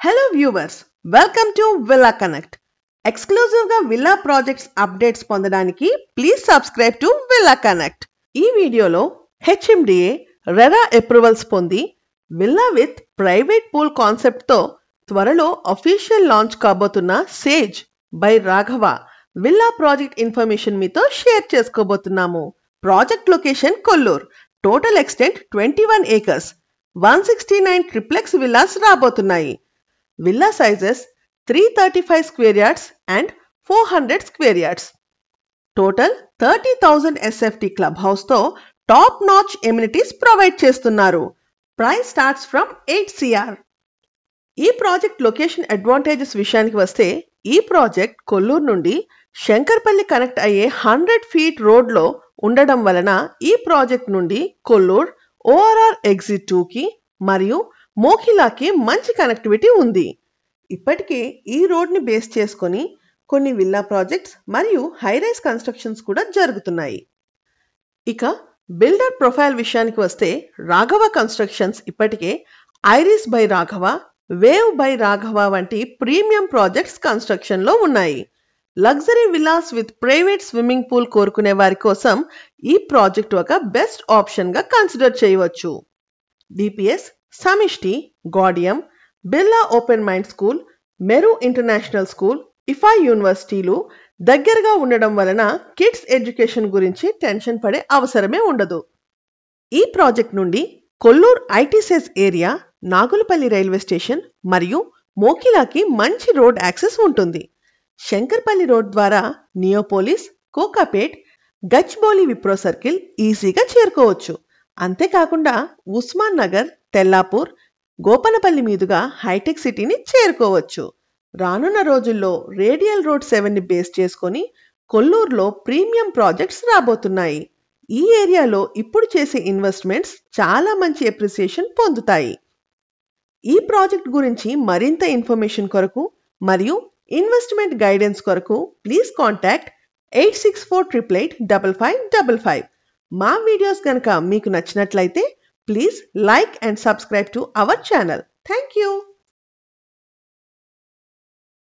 Hello viewers, welcome to Villa Connect. Exclusive ga Villa projects updates పొందడానికి please subscribe to Villa Connect. ఈ వీడియోలో HMDA RERA approvals పొంది Villa with private pool concept తో త్వరలో official launch కాబోతున్న Sage by Raghava Villa project information మీతో share చేసుకోబోతున్నాము. Project location Kollur. Total extent 21 acres. 169 triplex villas రాబోతున్నాయి. Villa sizes 335 square yards and 400 square yards. Total 30,000 SFT clubhouse తో top notch amenities provide చేస్తున్నారు. Price starts from 8 CR. ఈ project location advantages విషయానికి వస్తే ఈ project Kolluru నుండి Shankarpally connect అయ్యే 100 feet రోడ్లో ఉండడం వలన ఈ ప్రాజెక్ట్ నుండి కొల్లూరు ORR ఎగ్జిట్ 2 కి మరియు మోఖిలాకి మంచి కనెక్టివిటీ ఉంది. ఇప్పటికే ఈ రోడ్ని బేస్ చేసుకొని కొన్ని విల్లా ప్రాజెక్ట్స్ మరియు హై రైజ్ కన్స్ట్రక్షన్స్ కూడా జరుగుతున్నాయి. ఇక బిల్డర్ ప్రొఫైల్ విషయానికి వస్తే రాఘవ కన్స్ట్రక్షన్స్ ఇప్పటికే Iris by Raghava, wave by Raghava వంటి ప్రీమియం ప్రాజెక్ట్స్ కన్స్ట్రక్షన్ లో ఉన్నాయి. Luxury villas with private swimming pool కోరుకునే వారి కోసం ఈ ప్రాజెక్ట్ ఒక బెస్ట్ ఆప్షన్ గా కన్సిడర్ చేయవచ్చు. DPS, Samishti, Gaudium, Birla open mind school, Meru international school, ఇఫా యూనివర్సిటీలు దగ్గరగా ఉండడం వలన కిడ్స్ ఎడ్యుకేషన్ గురించి టెన్షన్ పడే అవసరమే ఉండదు. ఈ ప్రాజెక్ట్ నుండి కొల్లూరు ఐటీసెస్ ఏరియా, నాగులపల్లి రైల్వే స్టేషన్ మరియు మోకిలాకి మంచి రోడ్ యాక్సెస్ ఉంటుంది. శంకర్పల్లి రోడ్ ద్వారా నియోపోలిస్, కోకాపేట్, గచ్బౌలి విప్రో సర్కిల్ ఈజీగా చేరుకోవచ్చు. అంతేకాకుండా ఉస్మాన్ నగర్, తెల్లాపూర్, గోపనపల్లి మీదుగా హైటెక్ సిటీని చేరుకోవచ్చు. రానున్న రోజుల్లో రేడియల్ రోడ్ 7 ని బేస్ చేసుకొని కొల్లూరులో ప్రీమియం ప్రాజెక్ట్స్ రాబోతున్నాయి. ఈ ఏరియాలో ఇప్పుడు చేసే ఇన్వెస్ట్మెంట్స్ చాలా మంచి అప్రిసియేషన్ పొందుతాయి. ఈ ప్రాజెక్ట్ గురించి మరింత ఇన్ఫర్మేషన్ కొరకు మరియు ఇన్వెస్ట్మెంట్ గైడెన్స్ కొరకు ప్లీజ్ కాంటాక్ట్ 8648885555. మా వీడియోస్ కనుక మీకు నచ్చినట్లయితే please like and subscribe to our channel. Thank you.